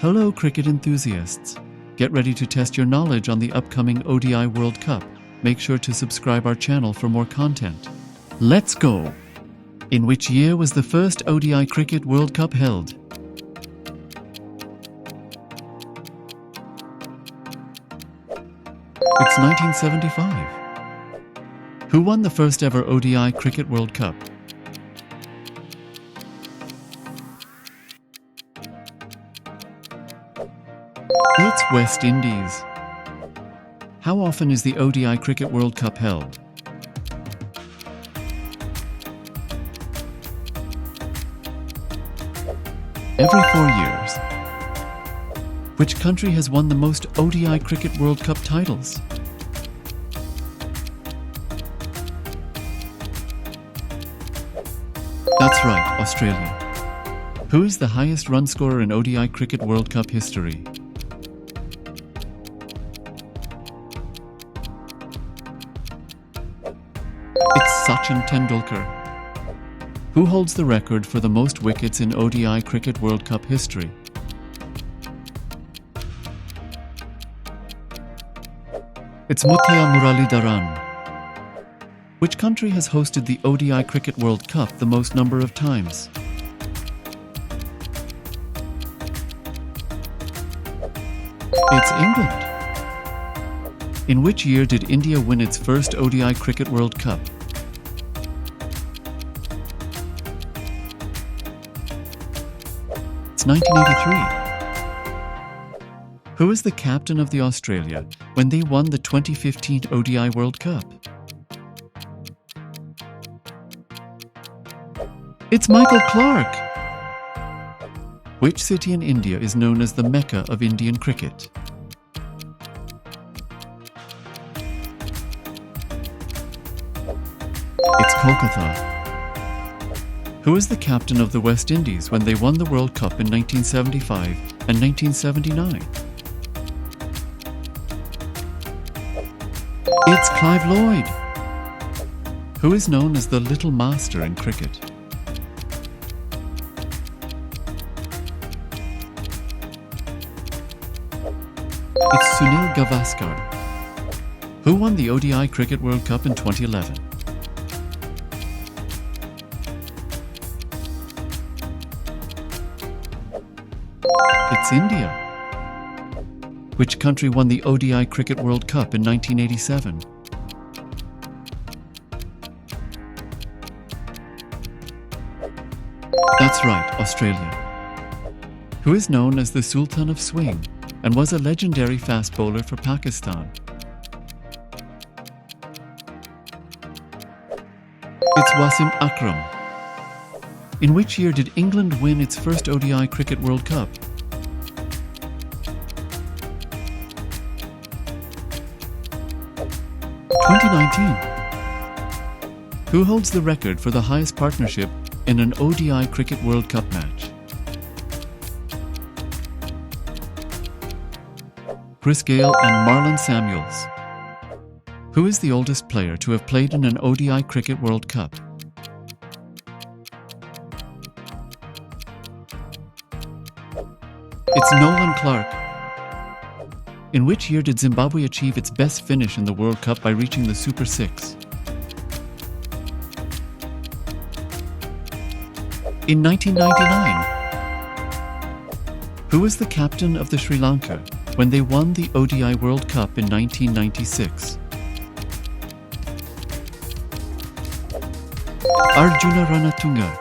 Hello cricket enthusiasts. Get ready to test your knowledge on the upcoming ODI World Cup. Make sure to subscribe our channel for more content. Let's go! In which year was the first ODI Cricket World Cup held? It's 1975. Who won the first ever ODI Cricket World Cup? It's West Indies. How often is the ODI Cricket World Cup held? Every 4 years. Which country has won the most ODI Cricket World Cup titles? That's right, Australia. Who is the highest run scorer in ODI Cricket World Cup history? It's Sachin Tendulkar. Who holds the record for the most wickets in ODI Cricket World Cup history? It's Muttiah Muralidharan. Which country has hosted the ODI Cricket World Cup the most number of times? It's England. In which year did India win its first ODI Cricket World Cup? It's 1983. Who is the captain of the Australia when they won the 2015 ODI World Cup? It's Michael Clarke. Which city in India is known as the Mecca of Indian cricket? It's Kolkata. Who is the captain of the West Indies when they won the World Cup in 1975 and 1979? It's Clive Lloyd. Who is known as the Little Master in cricket? It's Sunil Gavaskar. Who won the ODI Cricket World Cup in 2011? It's India. Which country won the ODI Cricket World Cup in 1987? That's right, Australia. Who is known as the Sultan of Swing and was a legendary fast bowler for Pakistan? It's Wasim Akram. In which year did England win its first ODI Cricket World Cup? (2019). Who holds the record for the highest partnership in an ODI Cricket World Cup match? Chris Gayle and Marlon Samuels. Who is the oldest player to have played in an ODI Cricket World Cup? It's Nolan Clarke. In which year did Zimbabwe achieve its best finish in the World Cup by reaching the Super 6? In 1999. Who was the captain of the Sri Lanka when they won the ODI World Cup in 1996? Arjuna Ranatunga.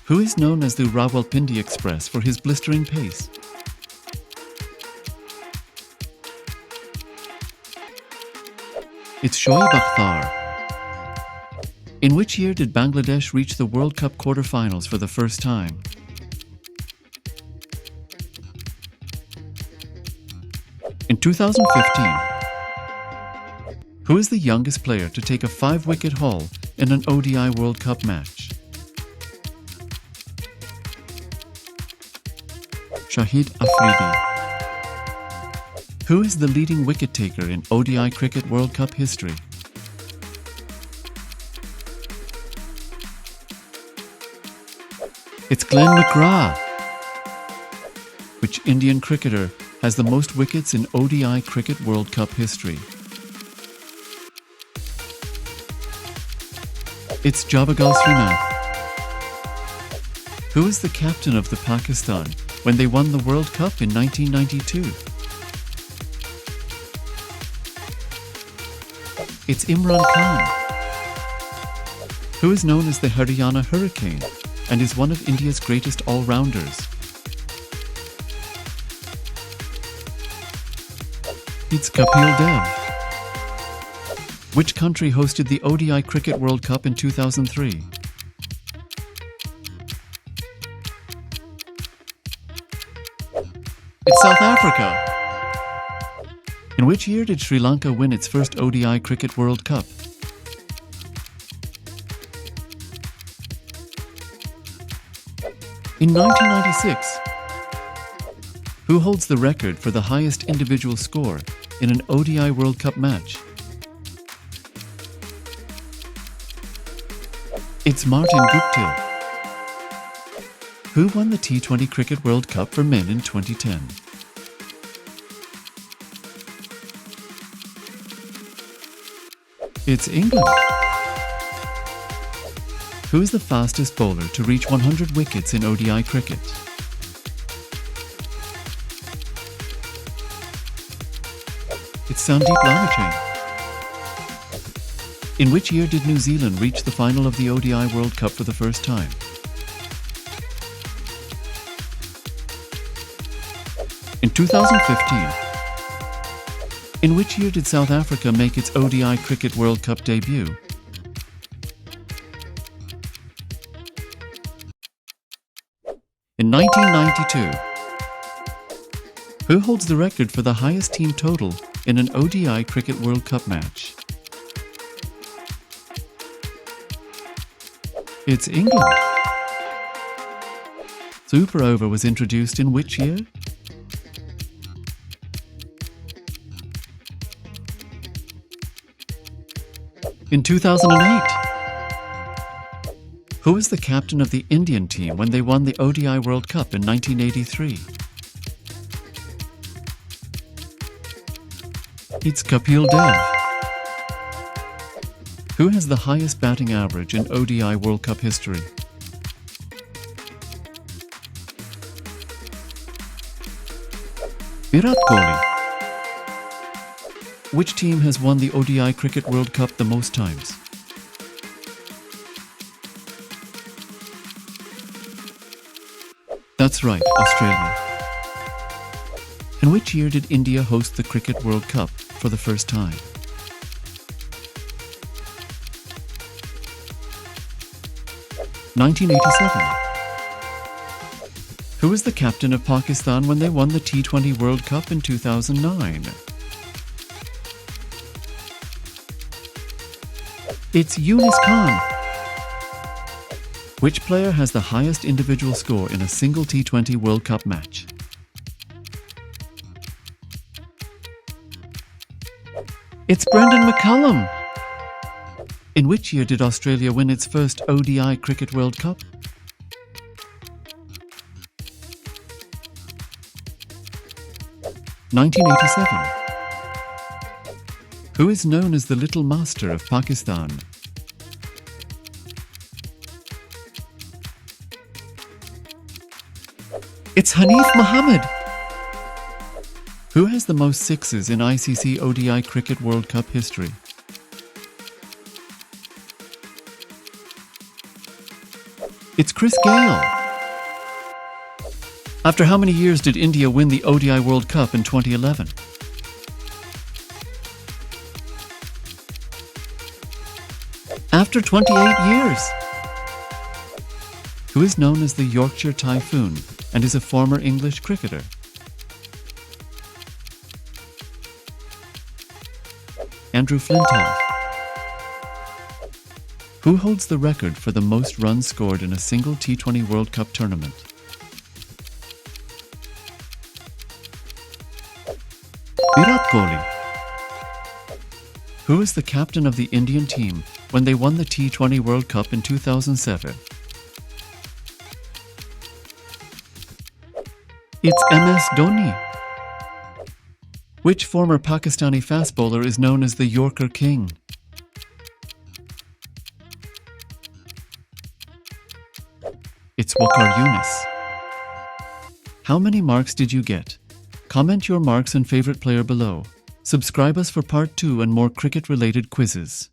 Who is known as the Rawalpindi Express for his blistering pace? It's Shoaib Akhtar. In which year did Bangladesh reach the World Cup quarterfinals for the first time? In 2015. Who is the youngest player to take a 5-wicket haul in an ODI World Cup match? Shahid Afridi. Who is the leading wicket taker in ODI Cricket World Cup history? It's Glenn McGrath. Which Indian cricketer has the most wickets in ODI Cricket World Cup history? It's Javagal Srinath. Who is the captain of the Pakistan when they won the World Cup in 1992? It's Imran Khan. Who is known as the Haryana Hurricane and is one of India's greatest all-rounders? It's Kapil Dev. Which country hosted the ODI Cricket World Cup in 2003? It's South Africa. In which year did Sri Lanka win its first ODI Cricket World Cup? In 1996. Who holds the record for the highest individual score in an ODI World Cup match? It's Martin Guptill. Who won the T20 Cricket World Cup for men in 2010? It's England. Who is the fastest bowler to reach 100 wickets in ODI cricket? It's Sandeep Lamichhane. In which year did New Zealand reach the final of the ODI World Cup for the first time? In 2015. In which year did South Africa make its ODI Cricket World Cup debut? In 1992. Who holds the record for the highest team total in an ODI Cricket World Cup match? It's England. Super Over was introduced in which year? In 2008. Who was the captain of the Indian team when they won the ODI World Cup in 1983? It's Kapil Dev. Who has the highest batting average in ODI World Cup history? Virat Kohli. Which team has won the ODI Cricket World Cup the most times? That's right, Australia. In which year did India host the Cricket World Cup for the first time? (1987). Who was the captain of Pakistan when they won the T20 World Cup in 2009? It's Yunus Khan. Which player has the highest individual score in a single T20 World Cup match? It's Brendan McCullum. In which year did Australia win its first ODI Cricket World Cup? (1987). Who is known as the Little Master of Pakistan? It's Hanif Mohammed. Who has the most sixes in ICC ODI Cricket World Cup history? It's Chris Gayle. After how many years did India win the ODI World Cup in 2011? After 28 years. Who is known as the Yorkshire Typhoon and is a former English cricketer? Andrew Flintoff. Who holds the record for the most runs scored in a single T20 World Cup tournament? Virat Kohli. Who is the captain of the Indian team when they won the T20 World Cup in 2007? It's MS Dhoni. Which former Pakistani fast bowler is known as the Yorker King? It's Waqar Younis. How many marks did you get? Comment your marks and favorite player below. Subscribe us for part 2 and more cricket-related quizzes.